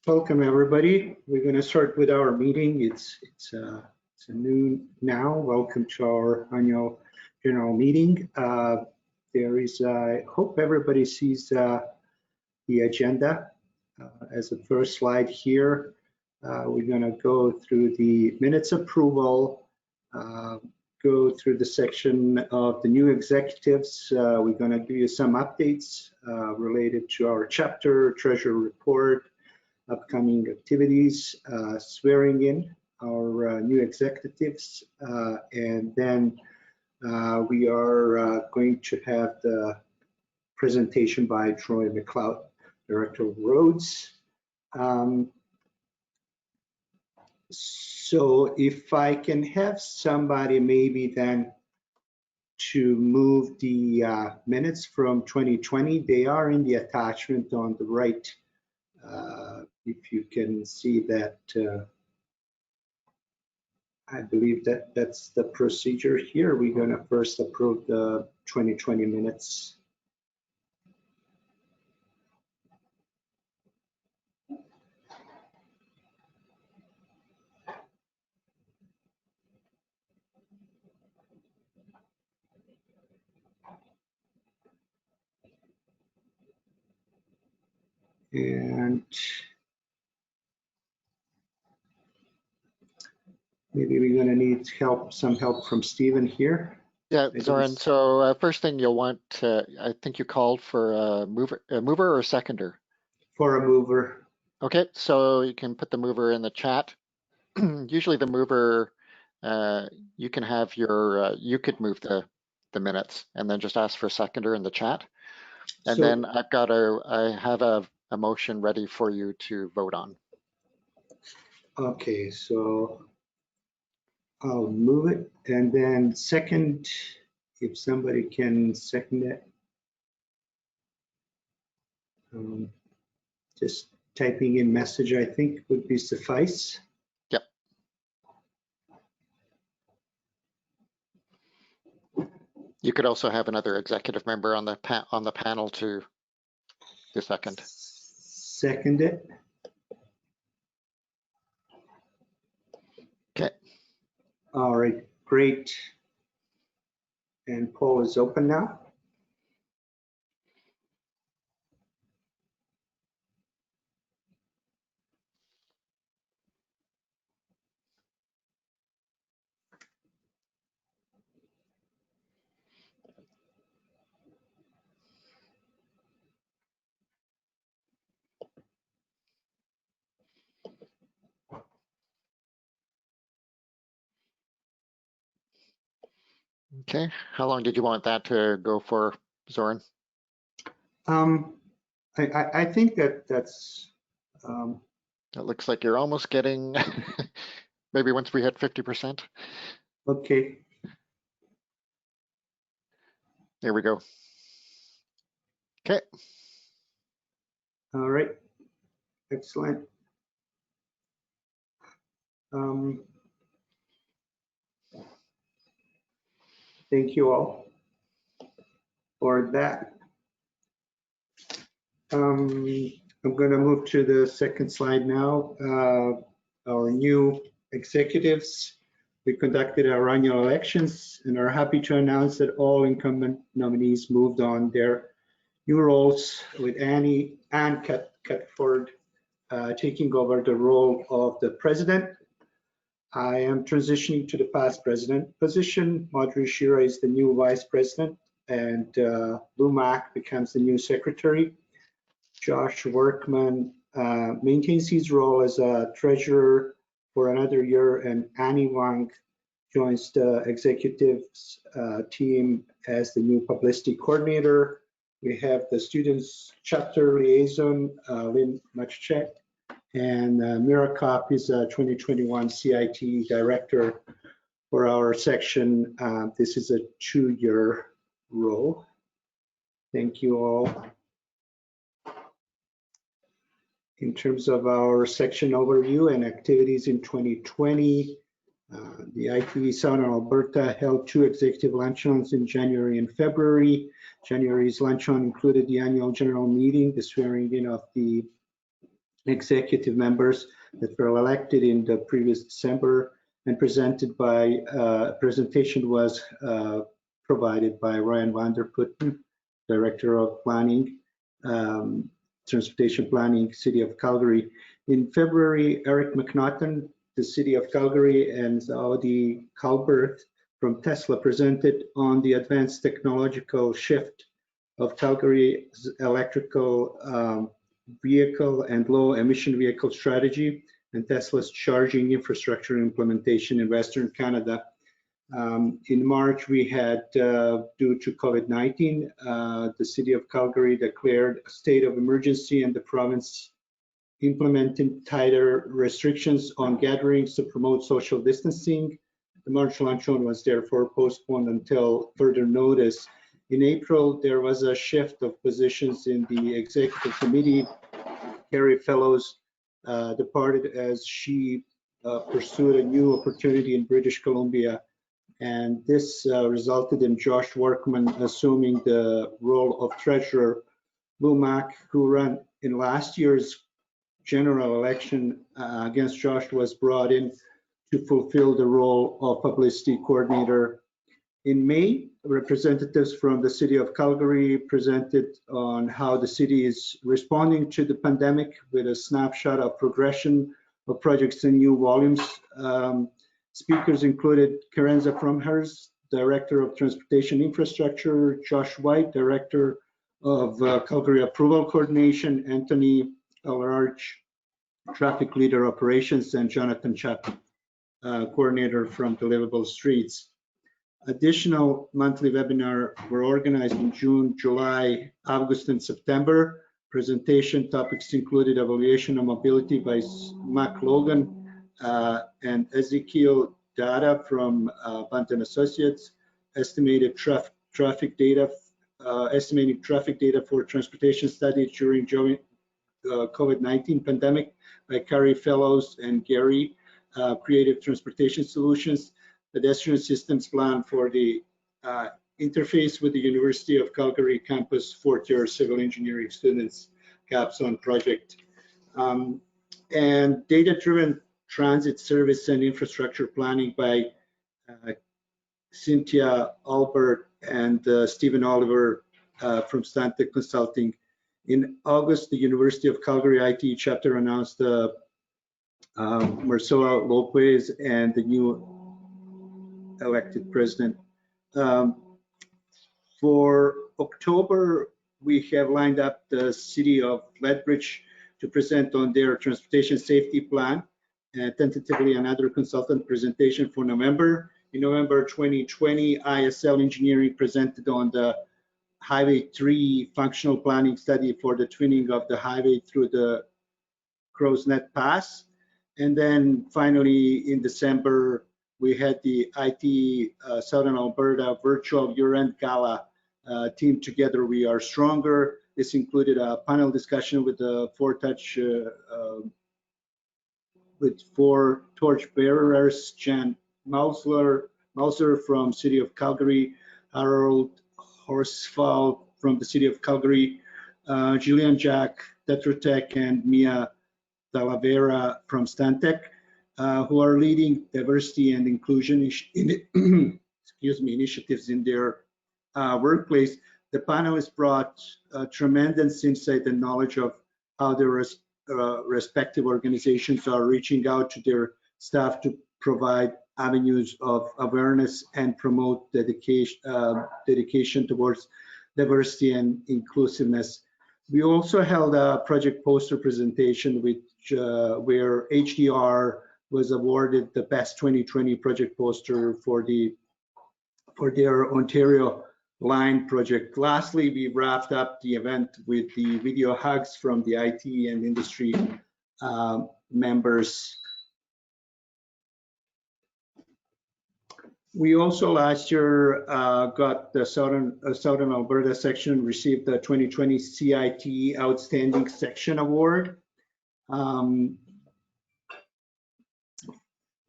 Welcome, everybody. We're going to start with our meeting. It's noon now. Welcome to our annual general meeting. I hope everybody sees the agenda. As the first slide here, we're going to go through the minutes approval, go through the section of the new executives. We're going to give you some updates related to our chapter, treasurer report, upcoming activities, swearing in our new executives, and then we are going to have the presentation by Troy McLeod, Director of Roads. So if I can have somebody maybe then to move the minutes from 2020, they are in the attachment on the right. If you can see that, I believe that's the procedure here. We're going to first approve the 2020 minutes. And maybe we're going to need some help from Stephen here. Yeah, Zoran. So first thing you'll want, I think you called for a mover or a seconder? For a mover. Okay, so you can put the mover in the chat. Usually the mover, you can have your, you could move the minutes and then just ask for a seconder in the chat. And then I have a motion ready for you to vote on. Okay, so I'll move it, and then second, if somebody can second it. Just typing in message, I think, would be suffice. Yep. You could also have another executive member on the panel to second. Second it. Okay. All right, great. And poll is open now. Okay, how long did you want that to go for, Zoran? I think that's. It looks like you're almost getting, maybe once we hit 50%. Okay. There we go. Okay. All right, excellent. Thank you all for that. I'm going to move to the second slide now. Our new executives. We conducted our annual elections and are happy to announce that all incumbent nominees moved on their new roles, with Anne Catford taking over the role of the president. I am transitioning to the past president position. Madhuri Shira is the new vice president, and Lou Mack becomes the new secretary. Josh Workman maintains his role as a treasurer for another year, and Annie Wang joins the executives team as the new publicity coordinator. We have the students chapter liaison, Lynn Machchek, and Mira Kopp is a 2021 CIT director for our section. This is a 2-year role. Thank you all. In terms of our section overview and activities in 2020, the ITE Southern Alberta held 2 executive luncheons in January and February. January's luncheon included the annual general meeting, the swearing in of the executive members that were elected in the previous December, and presentation was provided by Ryan van der Putten, Director of Planning, Transportation Planning, City of Calgary. In February, Eric McNaughton, the City of Calgary, and Audi Calbert from Tesla presented on the advanced technological shift of Calgary's electrical vehicle and low emission vehicle strategy and Tesla's charging infrastructure implementation in Western Canada. In March, we had, due to COVID-19, the City of Calgary declared a state of emergency and the province implementing tighter restrictions on gatherings to promote social distancing. The March luncheon was therefore postponed until further notice. In April, there was a shift of positions in the executive committee. Carrie Fellows departed as she pursued a new opportunity in British Columbia. And this resulted in Josh Workman assuming the role of treasurer. Lou Mack, who ran in last year's general election against Josh, was brought in to fulfill the role of publicity coordinator. In May, representatives from the City of Calgary presented on how the city is responding to the pandemic with a snapshot of progression of projects and new volumes. Speakers included Karenza Fromherz, Director of Transportation Infrastructure, Josh White, Director of Calgary Approval Coordination, Anthony Elarge, Traffic Leader Operations, and Jonathan Chapman, Coordinator from Deliverable Streets. Additional monthly webinars were organized in June, July, August, and September. Presentation topics included evaluation of mobility by McLeod and Ezekiel data from Bunt & Associates, estimating traffic data for transportation studies during COVID-19 pandemic by Carrie Fellows and Gary, Creative Transportation Solutions, pedestrian systems plan for the interface with the University of Calgary campus, fourth-year civil engineering students, caps on project, and data-driven transit service and infrastructure planning by Cynthia Albert and Stephen Oliver from Stantec Consulting. In August, the University of Calgary ITE chapter announced Marcela Lopez and the new elected president. For October, we have lined up the City of Lethbridge to present on their transportation safety plan, and tentatively another consultant presentation for November. In November 2020, ISL Engineering presented on the Highway 3 functional planning study for the twinning of the highway through the Crow's Neck Pass. And then finally, in December, we had the ITE Southern Alberta virtual year-end gala, Team Together We Are Stronger. This included a panel discussion with the four torch bearers, Jan Mauser from City of Calgary, Harold Horsfall from the City of Calgary, Gillian Jack, Tetra and Mia Talavera from Stantec, who are leading diversity and inclusion initiatives in their workplace. The panelists brought tremendous insight and knowledge of how their respective organizations are reaching out to their staff to provide avenues of awareness and promote dedication towards diversity and inclusiveness. We also held a project poster presentation where HDR was awarded the best 2020 project poster for their Ontario Line project. Lastly, we wrapped up the event with the video hugs from the ITE and industry members. We also last year got the Southern Alberta section received the 2020 CITE Outstanding Section Award.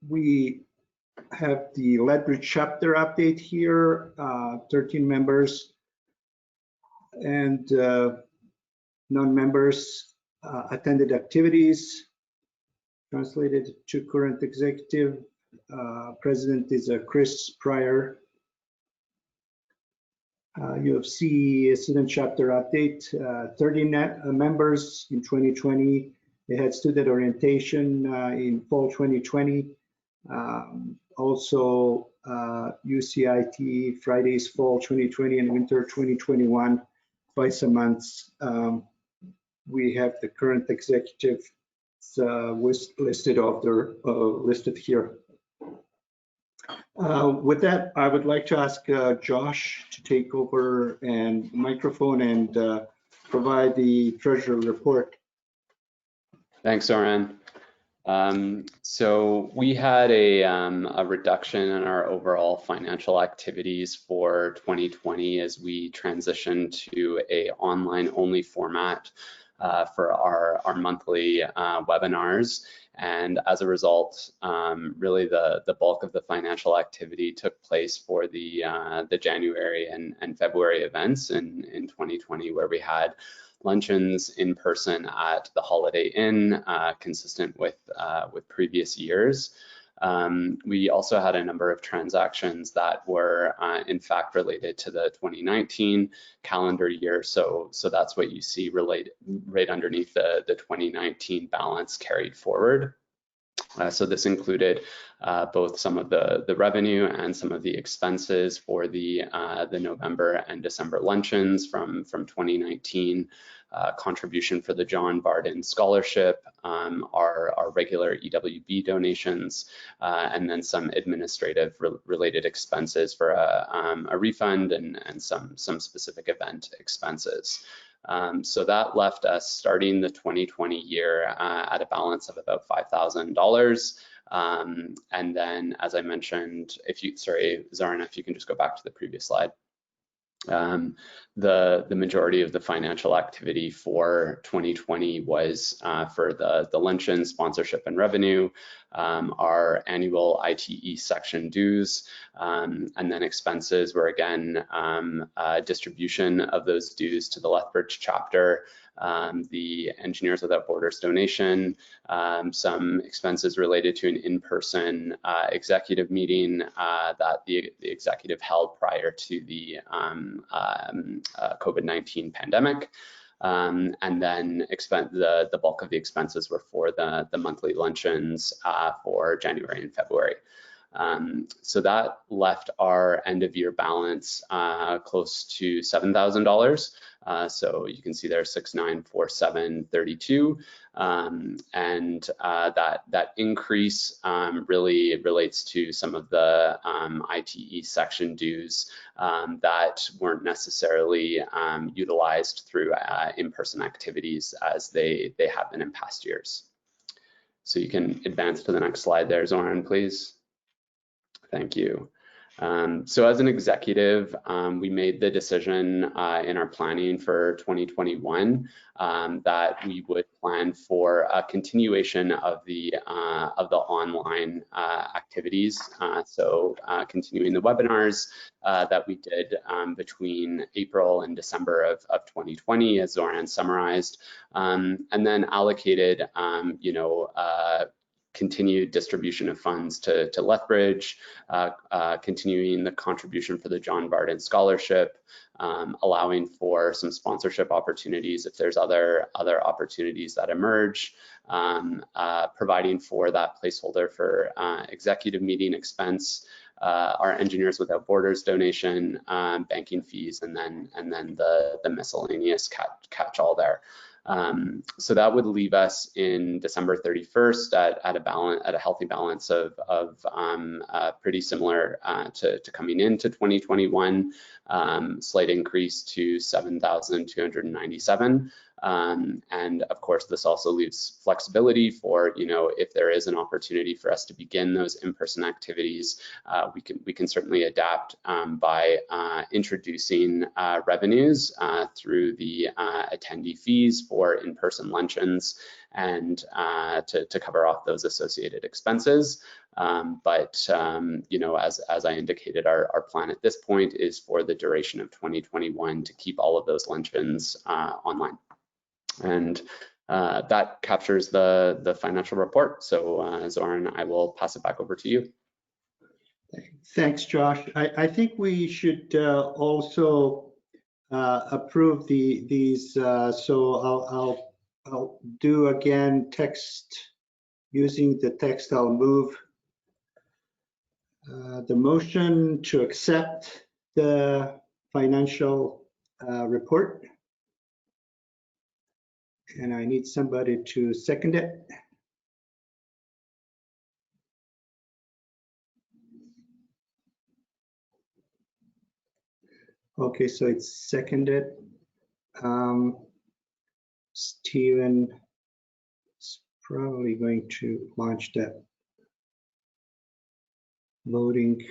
We have the Lethbridge chapter update here, 13 members and non-members. attended activities, translated to current executive. President is Chris Pryor. UFC student chapter update, 30 members in 2020. They had student orientation in fall 2020. Also, UC ITE Fridays fall 2020 and winter 2021, twice a month. We have the current executive listed listed here. With that, I would like to ask Josh to take over and microphone and provide the treasury report. Thanks, Zoran. So we had a reduction in our overall financial activities for 2020 as we transitioned to a online only format for our monthly webinars. And as a result, really the bulk of the financial activity took place for the January and February events in 2020, where we had luncheons in person at the Holiday Inn, consistent with previous years. We also had a number of transactions that were in fact related to the 2019 calendar year. So that's what you see right underneath the 2019 balance carried forward. So this included both some of the revenue and some of the expenses for the November and December luncheons from 2019, contribution for the John Barden Scholarship, our regular EWB donations, and then some administrative related expenses for a refund and some specific event expenses. So that left us starting the 2020 year at a balance of about $5,000. And then, as I mentioned, sorry, Zoran, if you can just go back to the previous slide. The majority of the financial activity for 2020 was for the luncheon, sponsorship and revenue, our annual ITE section dues, and then expenses were again distribution of those dues to the Lethbridge chapter, the Engineers Without Borders donation, some expenses related to an in-person executive meeting that the executive held prior to the COVID-19 pandemic. And then the bulk of the expenses were for the monthly luncheons for January and February. So that left our end of year balance close to $7,000. So you can see there 6,947.32, and that increase really relates to some of the ITE section dues that weren't necessarily utilized through in-person activities as they have been in past years. So you can advance to the next slide there, Zoran, please. Thank you. So as an executive, we made the decision in our planning for 2021 that we would plan for a continuation of the online activities. So continuing the webinars that we did between April and December of 2020, as Zoran summarized, and then allocated, continued distribution of funds to Lethbridge, continuing the contribution for the John Barden Scholarship, allowing for some sponsorship opportunities if there's other opportunities that emerge, providing for that placeholder for executive meeting expense, our Engineers Without Borders donation, banking fees, and then the miscellaneous catch-all there. So that would leave us in December 31st at a healthy balance of pretty similar to coming into 2021, slight increase to 7,297. And of course, this also leaves flexibility for, if there is an opportunity for us to begin those in-person activities, we can certainly adapt by introducing revenues through the attendee fees for in-person luncheons and to cover off those associated expenses. But as I indicated, our plan at this point is for the duration of 2021 to keep all of those luncheons online. And that captures the financial report. So Zoran, I will pass it back over to you. Thanks, Josh. I think we should also approve these. So I'll do again text, using the text. I'll move the motion to accept the financial report. And I need somebody to second it. Okay, so it's seconded. Stephen is probably going to launch that voting.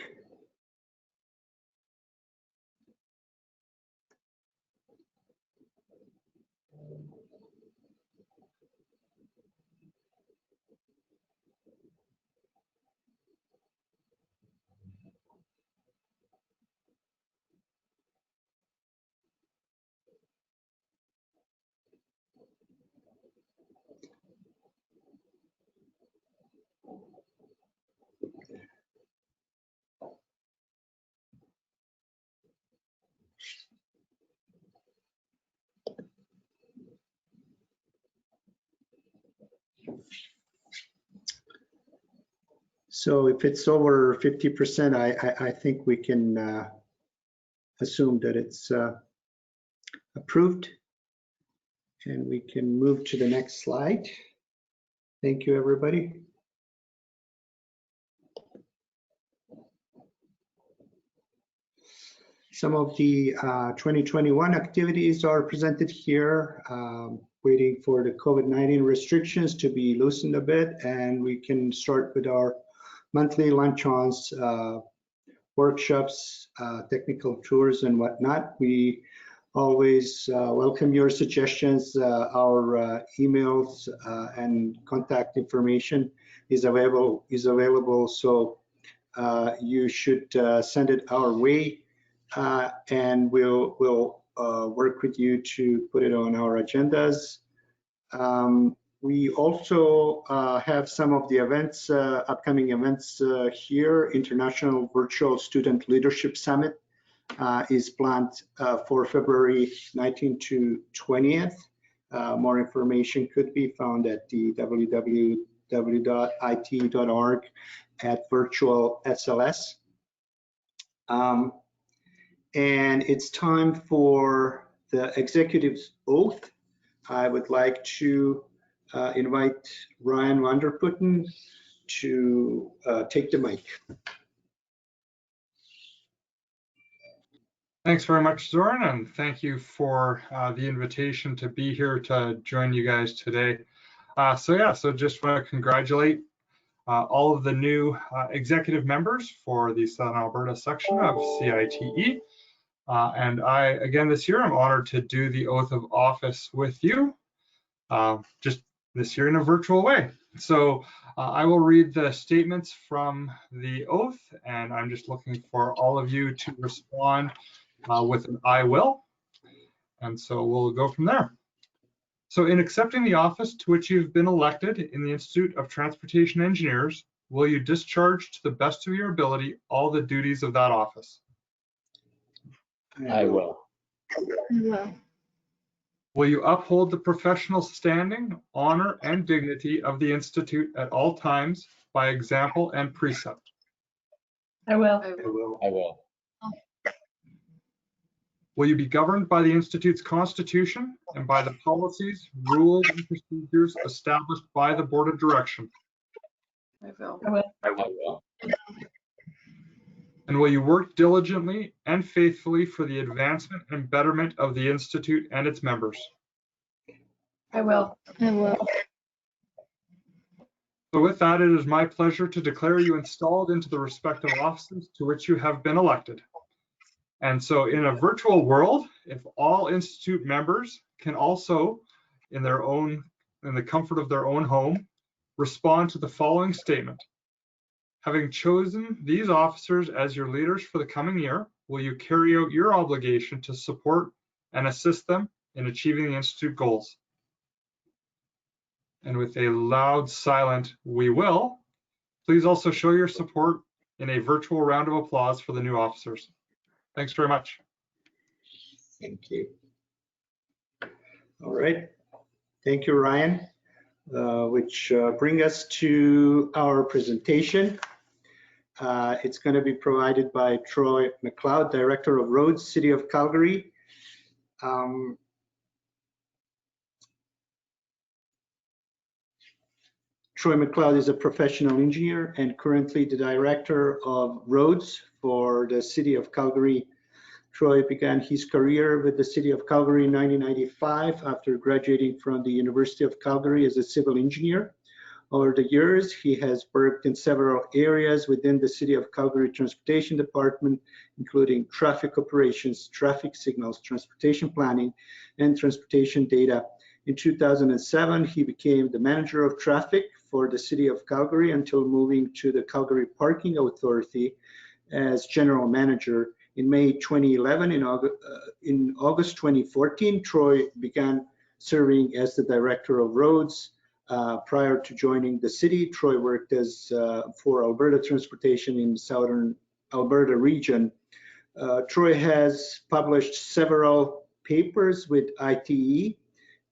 So if it's over 50%, I think we can assume that it's approved. And we can move to the next slide. Thank you, everybody. Some of the 2021 activities are presented here, waiting for the COVID-19 restrictions to be loosened a bit, and we can start with our monthly lunch-ons, workshops, technical tours, and whatnot. We always welcome your suggestions. Our emails and contact information is available, so you should send it our way, and we'll work with you to put it on our agendas. We also have some of the events, upcoming events here. International Virtual Student Leadership Summit is planned for February 19th to 20th. More information could be found at the www.ite.org/virtual-SLS. And it's time for the executive's oath. I would like to invite Ryan Vanderputten to take the mic. Thanks very much, Zoran, and thank you for the invitation to be here to join you guys today. So just want to congratulate all of the new executive members for the Southern Alberta section of CITE. And again, this year, I'm honored to do the oath of office with you, just this year in a virtual way. So I will read the statements from the oath, and I'm just looking for all of you to respond with an I will. And so we'll go from there. So in accepting the office to which you've been elected in the Institute of Transportation Engineers, will you discharge to the best of your ability all the duties of that office? I will. Will you uphold the professional standing, honor, and dignity of the Institute at all times by example and precept? I will. I will. I will. Will you be governed by the Institute's constitution and by the policies, rules, and procedures established by the Board of Direction? I will. I will. And will you work diligently and faithfully for the advancement and betterment of the Institute and its members? I will. I will. So with that, it is my pleasure to declare you installed into the respective offices to which you have been elected. And so in a virtual world, if all Institute members can also, in the comfort of their own home, respond to the following statement. Having chosen these officers as your leaders for the coming year, will you carry out your obligation to support and assist them in achieving the Institute goals? And with a loud, silent, "we will," please also show your support in a virtual round of applause for the new officers. Thanks very much. Thank you. All right. Thank you, Ryan, which bring us to our presentation. It's going to be provided by Troy McLeod, Director of Roads, City of Calgary. Troy McLeod is a professional engineer and currently the Director of Roads for the City of Calgary. Troy began his career with the City of Calgary in 1995 after graduating from the University of Calgary as a civil engineer. Over the years, he has worked in several areas within the City of Calgary Transportation Department, including traffic operations, traffic signals, transportation planning, and transportation data. In 2007, he became the manager of traffic for the City of Calgary until moving to the Calgary Parking Authority as general manager. In May 2011, in August 2014, Troy began serving as the Director of Roads. Prior to joining the city, Troy worked as for Alberta Transportation in Southern Alberta region. Troy has published several papers with ITE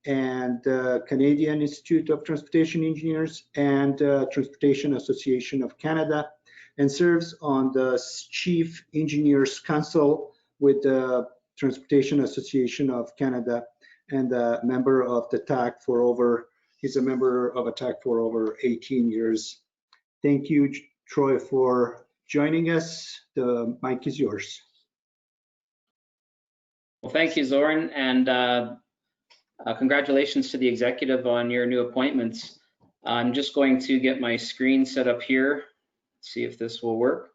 and Canadian Institute of Transportation Engineers and Transportation Association of Canada, and serves on the Chief Engineers Council with the Transportation Association of Canada and a member of the TAC for over, he's a member of a TAC for over 18 years. Thank you, Troy, for joining us. The mic is yours. Well, thank you, Zoran, and congratulations to the executive on your new appointments. I'm just going to get my screen set up here, see if this will work.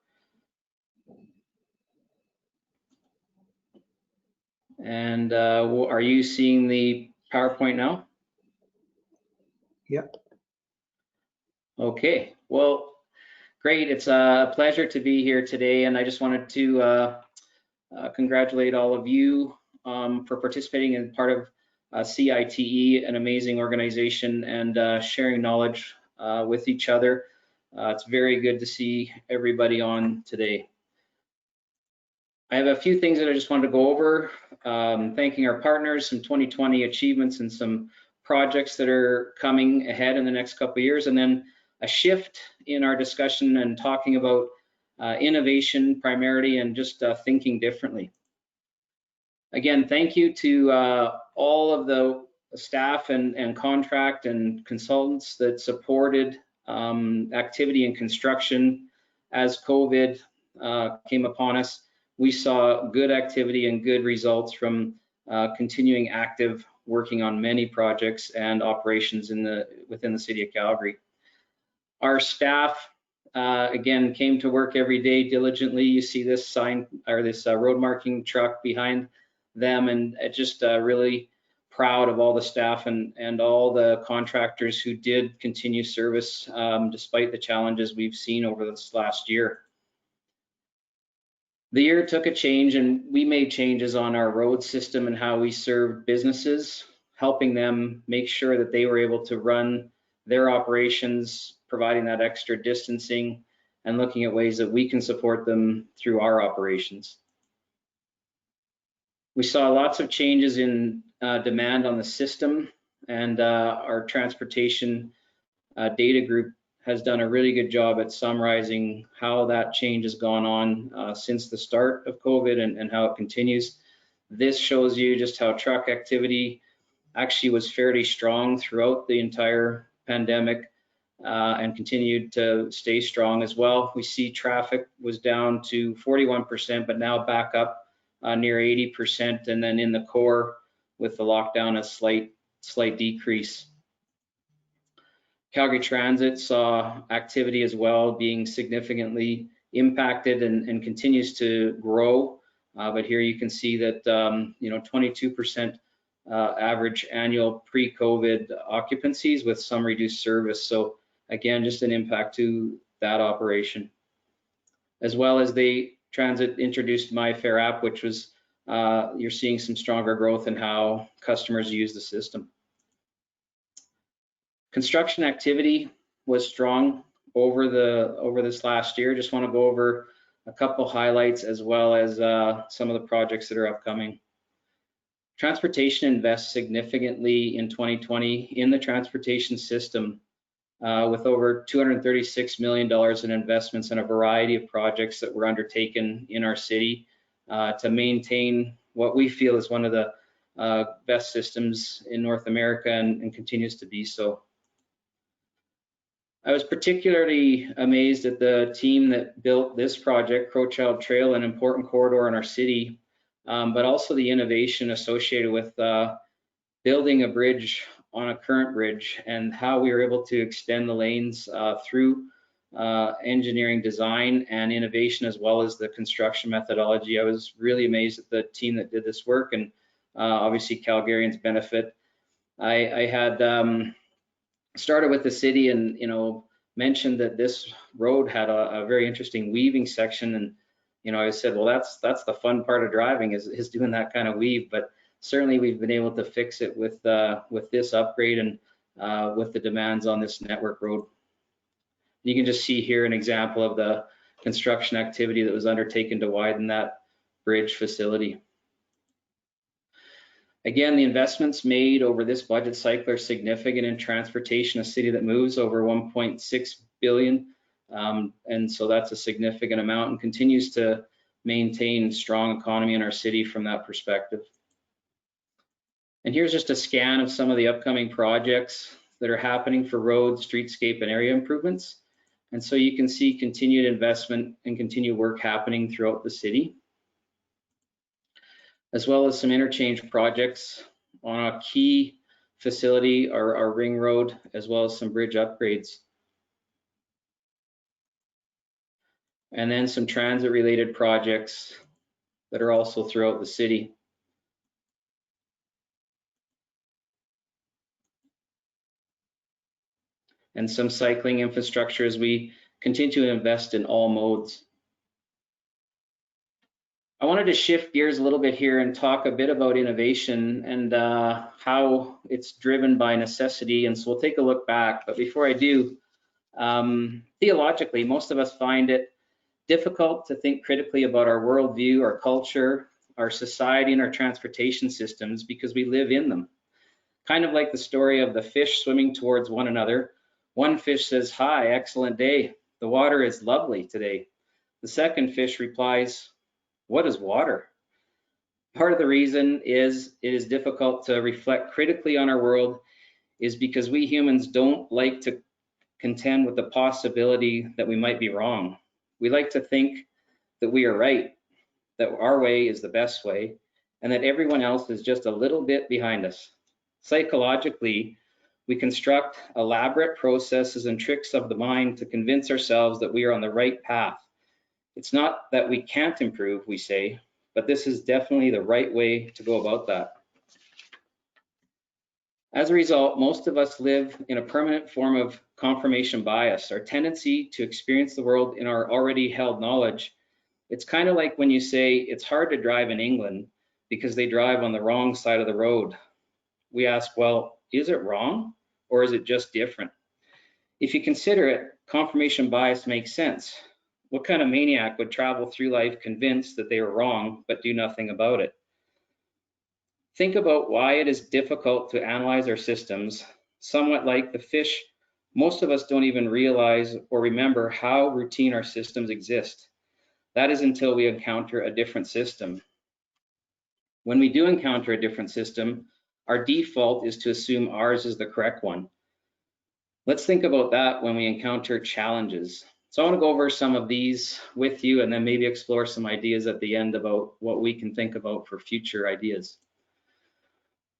And are you seeing the PowerPoint now? Yep. Okay. Well, great. It's a pleasure to be here today, and I just wanted to congratulate all of you for participating in part of CITE, an amazing organization, and sharing knowledge with each other. It's very good to see everybody on today. I have a few things that I just wanted to go over, thanking our partners, some 2020 achievements and some projects that are coming ahead in the next couple of years, and then a shift in our discussion and talking about innovation primarily and just thinking differently. Again, thank you to all of the staff and contract and consultants that supported activity in construction as COVID came upon us. We saw good activity and good results from continuing active working on many projects and operations within the City of Calgary. Our staff again came to work every day diligently. You see this sign or this road marking truck behind them, and just really proud of all the staff and all the contractors who did continue service despite the challenges we've seen over this last year. The year took a change, and we made changes on our road system and how we served businesses, helping them make sure that they were able to run their operations, providing that extra distancing and looking at ways that we can support them through our operations. We saw lots of changes in demand on the system, and our transportation data group has done a really good job at summarizing how that change has gone on since the start of COVID and how it continues. This shows you just how truck activity actually was fairly strong throughout the entire pandemic and continued to stay strong as well. We see traffic was down to 41%, but now back up near 80%, and then in the core with the lockdown, a slight decrease. Calgary Transit saw activity as well being significantly impacted and continues to grow. But here you can see that 22% average annual pre-COVID occupancies with some reduced service. So again, just an impact to that operation. As well as the Transit introduced My Fare app, which was you're seeing some stronger growth in how customers use the system. Construction activity was strong over this last year. Just want to go over a couple highlights as well as some of the projects that are upcoming. Transportation invests significantly in 2020 in the transportation system with over $236 million in investments in a variety of projects that were undertaken in our city to maintain what we feel is one of the best systems in North America and continues to be so. I was particularly amazed at the team that built this project, Crowchild Trail, an important corridor in our city, but also the innovation associated with building a bridge on a current bridge and how we were able to extend the lanes through engineering design and innovation, as well as the construction methodology. I was really amazed at the team that did this work, and obviously Calgarians benefit. I had started with the city and mentioned that this road had a very interesting weaving section, and I said, well, that's the fun part of driving is doing that kind of weave. But certainly we've been able to fix it with this upgrade and with the demands on this network road. You can just see here an example of the construction activity that was undertaken to widen that bridge facility. Again, the investments made over this budget cycle are significant in transportation, a city that moves over 1.6 billion. And so that's a significant amount and continues to maintain strong economy in our city from that perspective. And here's just a scan of some of the upcoming projects that are happening for roads, streetscape, and area improvements. And so you can see continued investment and continued work happening throughout the city, as well as some interchange projects on a key facility, our ring road, as well as some bridge upgrades. And then some transit related projects that are also throughout the city. And some cycling infrastructure as we continue to invest in all modes. I wanted to shift gears a little bit here and talk a bit about innovation and how it's driven by necessity. And so we'll take a look back. But before I do, theologically, most of us find it difficult to think critically about our worldview, our culture, our society, and our transportation systems because we live in them. Kind of like the story of the fish swimming towards one another. One fish says, "Hi, excellent day. The water is lovely today." The second fish replies, "What is water?" Part of the reason is it is difficult to reflect critically on our world is because we humans don't like to contend with the possibility that we might be wrong. We like to think that we are right, that our way is the best way, and that everyone else is just a little bit behind us. Psychologically, we construct elaborate processes and tricks of the mind to convince ourselves that we are on the right path. It's not that we can't improve, we say, but this is definitely the right way to go about that. As a result, most of us live in a permanent form of confirmation bias, our tendency to experience the world in our already held knowledge. It's kind of like when you say it's hard to drive in England because they drive on the wrong side of the road. We ask, well, is it wrong or is it just different? If you consider it, confirmation bias makes sense. What kind of maniac would travel through life convinced that they were wrong but do nothing about it? Think about why it is difficult to analyze our systems. Somewhat like the fish, most of us don't even realize or remember how routine our systems exist. That is until we encounter a different system. When we do encounter a different system, our default is to assume ours is the correct one. Let's think about that when we encounter challenges. So I want to go over some of these with you and then maybe explore some ideas at the end about what we can think about for future ideas.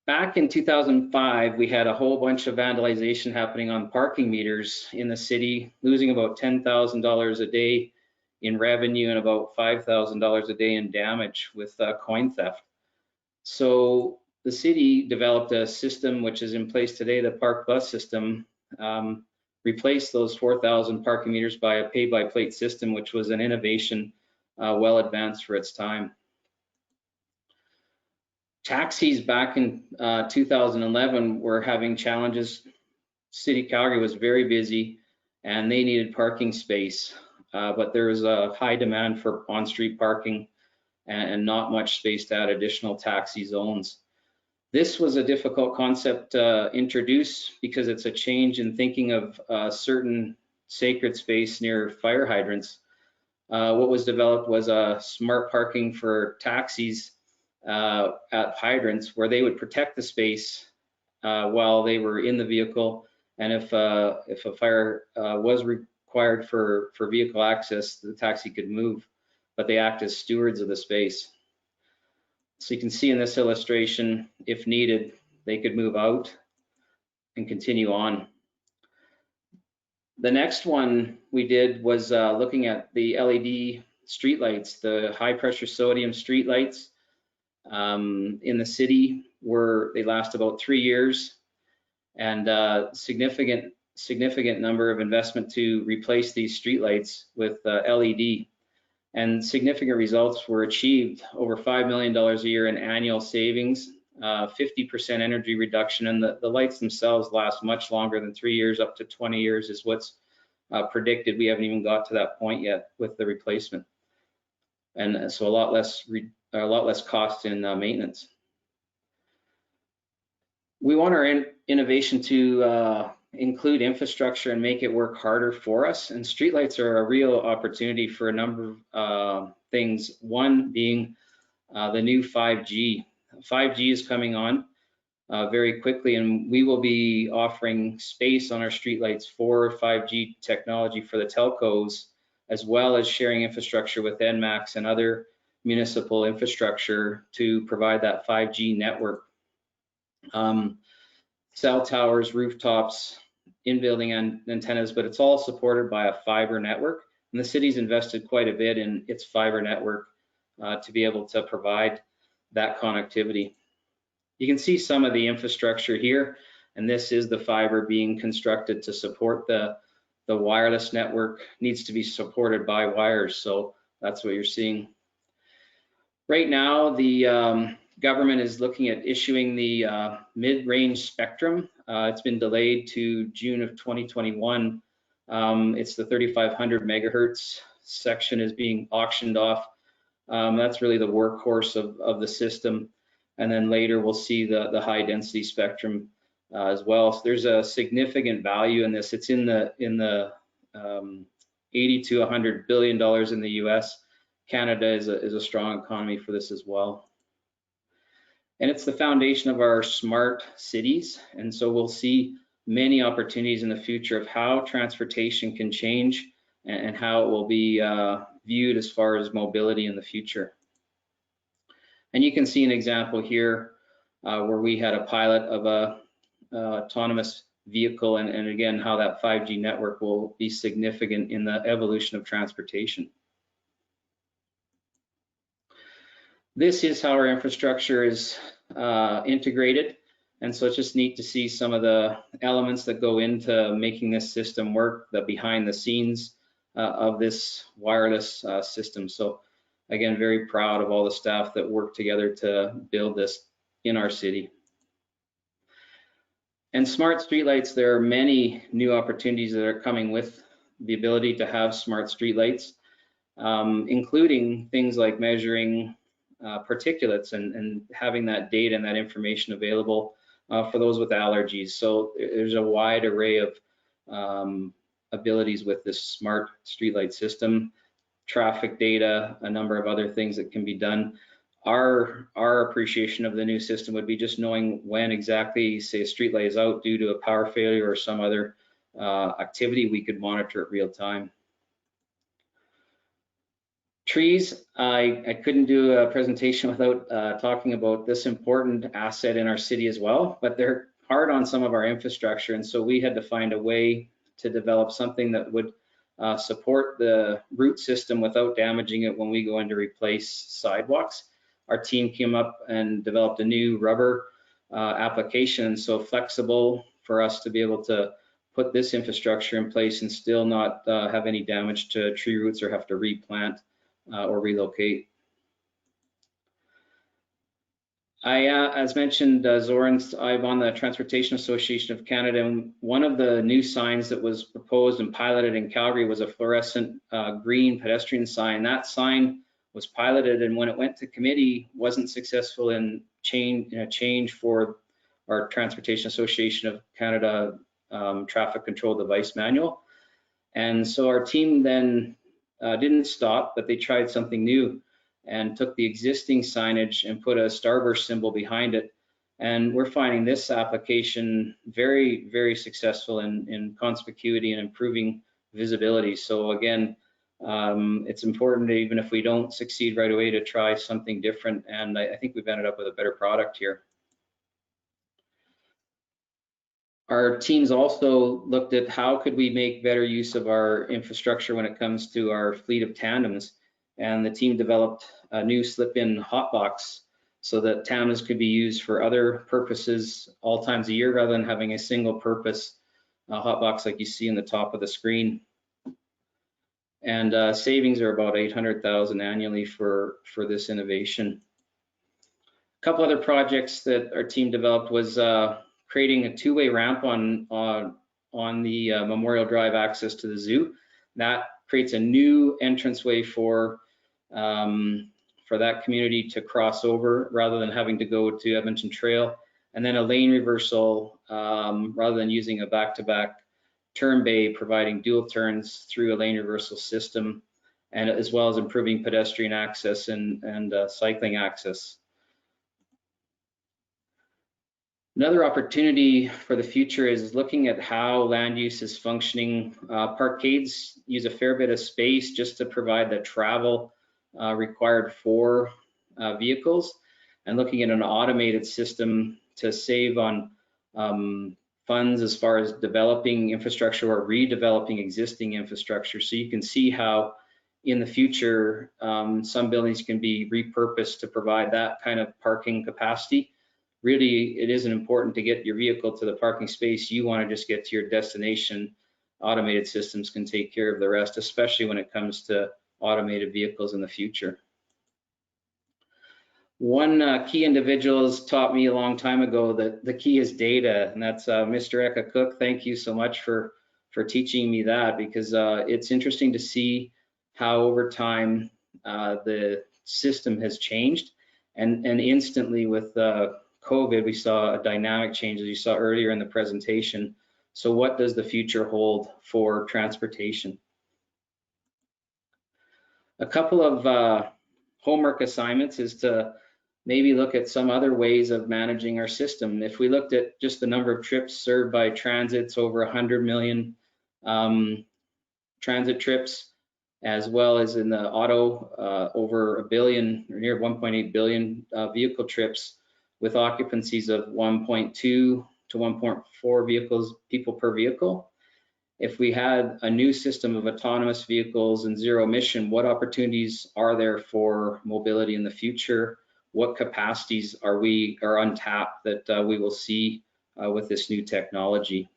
Back in 2005, we had a whole bunch of vandalization happening on parking meters in the city, losing about $10,000 a day in revenue and about $5,000 a day in damage with coin theft. So the city developed a system which is in place today, the Park Plus system, replaced those 4,000 parking meters by a pay-by-plate system, which was an innovation well advanced for its time. Taxis back in 2011 were having challenges City of Calgary was very busy and they needed parking space, but there was a high demand for on-street parking and not much space to add additional taxi zones. This was a difficult concept to introduce because it's a change in thinking of certain sacred space near fire hydrants. What was developed was a smart parking for taxis at hydrants where they would protect the space while they were in the vehicle. And if a fire was required for vehicle access, the taxi could move, but they act as stewards of the space. So you can see in this illustration, if needed, they could move out and continue on. The next one we did was looking at the LED streetlights, the high pressure sodium streetlights in the city. They last about 3 years, and significant number of investment to replace these streetlights with LED. And significant results were achieved, over $5 million a year in annual savings, 50% energy reduction, and the lights themselves last much longer than 3 years, up to 20 years is what's predicted. We haven't even got to that point yet with the replacement. And so a lot less cost in maintenance. We want our innovation to include infrastructure and make it work harder for us. And streetlights are a real opportunity for a number of things. One being the new 5G. 5G is coming on very quickly, and we will be offering space on our streetlights for 5G technology for the telcos, as well as sharing infrastructure with NMAX and other municipal infrastructure to provide that 5G network. Cell towers, rooftops, in-building antennas, but it's all supported by a fiber network. And the city's invested quite a bit in its fiber network to be able to provide that connectivity. You can see some of the infrastructure here, and this is the fiber being constructed to support the wireless network. Needs to be supported by wires, so that's what you're seeing. Right now, the government is looking at issuing the mid-range spectrum. It's been delayed to June of 2021. It's the 3500 megahertz section is being auctioned off. That's really the workhorse of the system. And then later we'll see the high density spectrum as well. So there's a significant value in this. It's in the 80 to 100 billion dollars in the US. Canada is a strong economy for this as well. And it's the foundation of our smart cities. And so we'll see many opportunities in the future of how transportation can change and how it will be viewed as far as mobility in the future. And you can see an example here where we had a pilot of a autonomous vehicle, and again, how that 5G network will be significant in the evolution of transportation. This is how our infrastructure is integrated, and so it's just neat to see some of the elements that go into making this system work, the behind the scenes of this wireless system. So again, very proud of all the staff that work together to build this in our city. And smart streetlights, there are many new opportunities that are coming with the ability to have smart streetlights, including things like measuring particulates and having that data and that information available for those with allergies. So there's a wide array of abilities with this smart streetlight system, traffic data, a number of other things that can be done. Our appreciation of the new system would be just knowing when exactly, say, a streetlight is out due to a power failure or some other activity, we could monitor it real time. Trees, I couldn't do a presentation without talking about this important asset in our city as well, but they're hard on some of our infrastructure, and so we had to find a way to develop something that would support the root system without damaging it when we go in to replace sidewalks. Our team came up and developed a new rubber application, so flexible for us to be able to put this infrastructure in place and still not have any damage to tree roots or have to replant or relocate. As mentioned, Zoran, I'm on the Transportation Association of Canada, and one of the new signs that was proposed and piloted in Calgary was a fluorescent green pedestrian sign. That sign was piloted, and when it went to committee, wasn't successful in change for our Transportation Association of Canada traffic control device manual. And so our team then didn't stop, but they tried something new and took the existing signage and put a starburst symbol behind it. And we're finding this application very, very successful in conspicuity and improving visibility. So again, it's important, even if we don't succeed right away, to try something different. And I think we've ended up with a better product here. Our teams also looked at how could we make better use of our infrastructure when it comes to our fleet of tandems. And the team developed a new slip-in hotbox so that tandems could be used for other purposes all times of year rather than having a single purpose hotbox like you see in the top of the screen. And savings are about $800,000 annually for this innovation. A couple other projects that our team developed was creating a two-way ramp on the Memorial Drive access to the zoo. That creates a new entranceway for that community to cross over rather than having to go to Edmonton Trail, and then a lane reversal rather than using a back-to-back turn bay, providing dual turns through a lane reversal system, and as well as improving pedestrian access and cycling access. Another opportunity for the future is looking at how land use is functioning. Parkades use a fair bit of space just to provide the travel required for vehicles, and looking at an automated system to save on funds as far as developing infrastructure or redeveloping existing infrastructure. So you can see how in the future some buildings can be repurposed to provide that kind of parking capacity. Really, it isn't important to get your vehicle to the parking space. You want to just get to your destination. Automated systems can take care of the rest, especially when it comes to automated vehicles in the future. One key individual has taught me a long time ago that the key is data, and that's Mr. Eka Cook. Thank you so much for teaching me that, because it's interesting to see how over time the system has changed, and instantly with COVID, we saw a dynamic change, as you saw earlier in the presentation. So what does the future hold for transportation? A couple of homework assignments is to maybe look at some other ways of managing our system. If we looked at just the number of trips served by transits, over 100 million transit trips, as well as in the auto, over a billion or near 1.8 billion vehicle trips, with occupancies of 1.2 to 1.4 people per vehicle. If we had a new system of autonomous vehicles and zero emission, what opportunities are there for mobility in the future? What capacities are untapped that we will see with this new technology?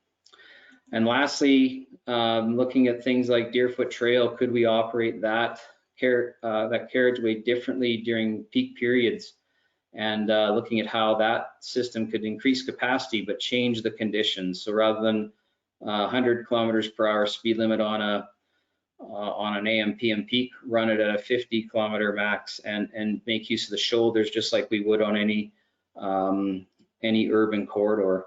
And lastly, looking at things like Deerfoot Trail, could we operate that carriageway differently during peak periods? And looking at how that system could increase capacity but change the conditions. So rather than 100 kilometers per hour speed limit on an AM PM peak, run it at a 50 kilometer max and make use of the shoulders just like we would on any urban corridor.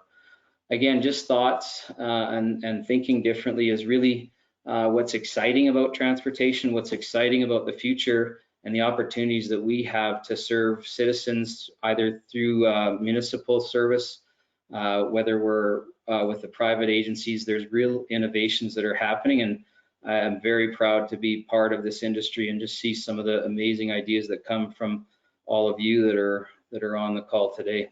Again, just thoughts and thinking differently is really what's exciting about transportation, what's exciting about the future, and the opportunities that we have to serve citizens either through municipal service, whether we're with the private agencies. There's real innovations that are happening, and I'm very proud to be part of this industry and just see some of the amazing ideas that come from all of you that are on the call today.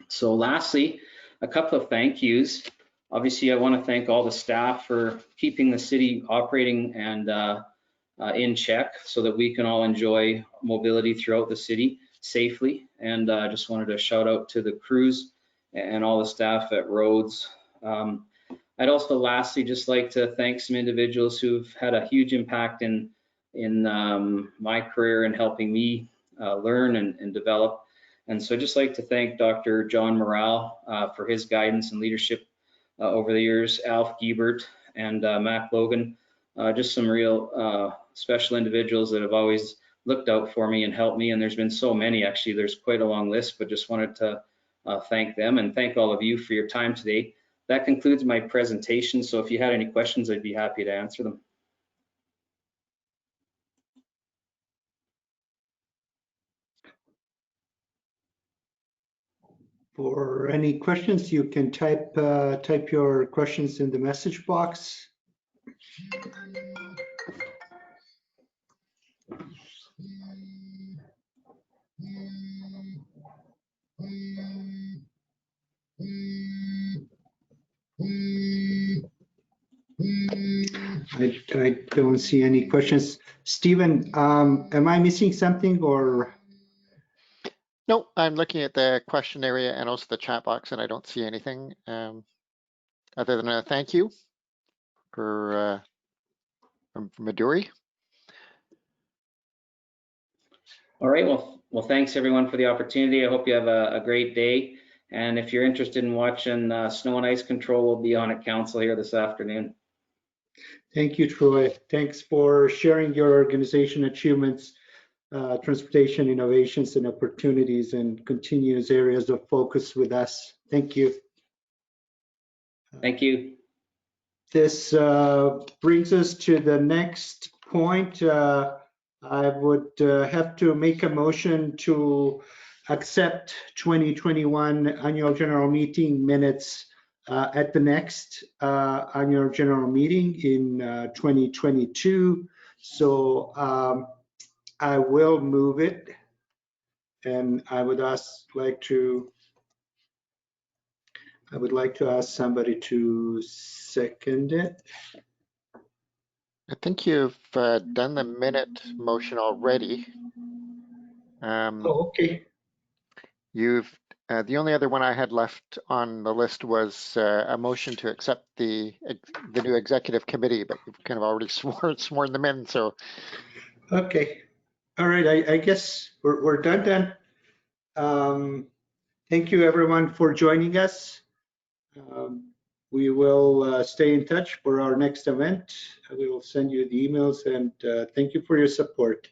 So lastly, a couple of thank yous. Obviously, I want to thank all the staff for keeping the city operating and in check so that we can all enjoy mobility throughout the city safely. And I just wanted to shout out to the crews and all the staff at Roads. I'd also lastly just like to thank some individuals who've had a huge impact in my career and helping me learn and develop. And so I'd just like to thank Dr. John Morale for his guidance and leadership over the years, Alf Giebert and Mac Logan, just some real special individuals that have always looked out for me and helped me. And there's been so many, actually, there's quite a long list, but just wanted to thank them and thank all of you for your time today. That concludes my presentation. So if you had any questions, I'd be happy to answer them. For any questions, you can type your questions in the message box. I don't see any questions. Stephen, am I missing something or? No, I'm looking at the question area and also the chat box, and I don't see anything other than a thank you for from Maduri. All right, well, thanks everyone for the opportunity. I hope you have a great day. And if you're interested in watching snow and ice control, we'll be on at council here this afternoon. Thank you, Troy. Thanks for sharing your organization achievements, transportation innovations and opportunities, and continuous areas of focus with us. Thank you. Thank you. This brings us to the next point. I would have to make a motion to accept 2021 annual general meeting minutes at the next annual general meeting in 2022. So I will move it, and I would like to ask somebody to second it. I think you've done the minute motion already. Oh, okay. You've the only other one I had left on the list was a motion to accept the new executive committee, but you've kind of already sworn them in. So Okay. All right. I guess we're done then. Thank you everyone for joining us. We will stay in touch for our next event. We will send you the emails, and thank you for your support.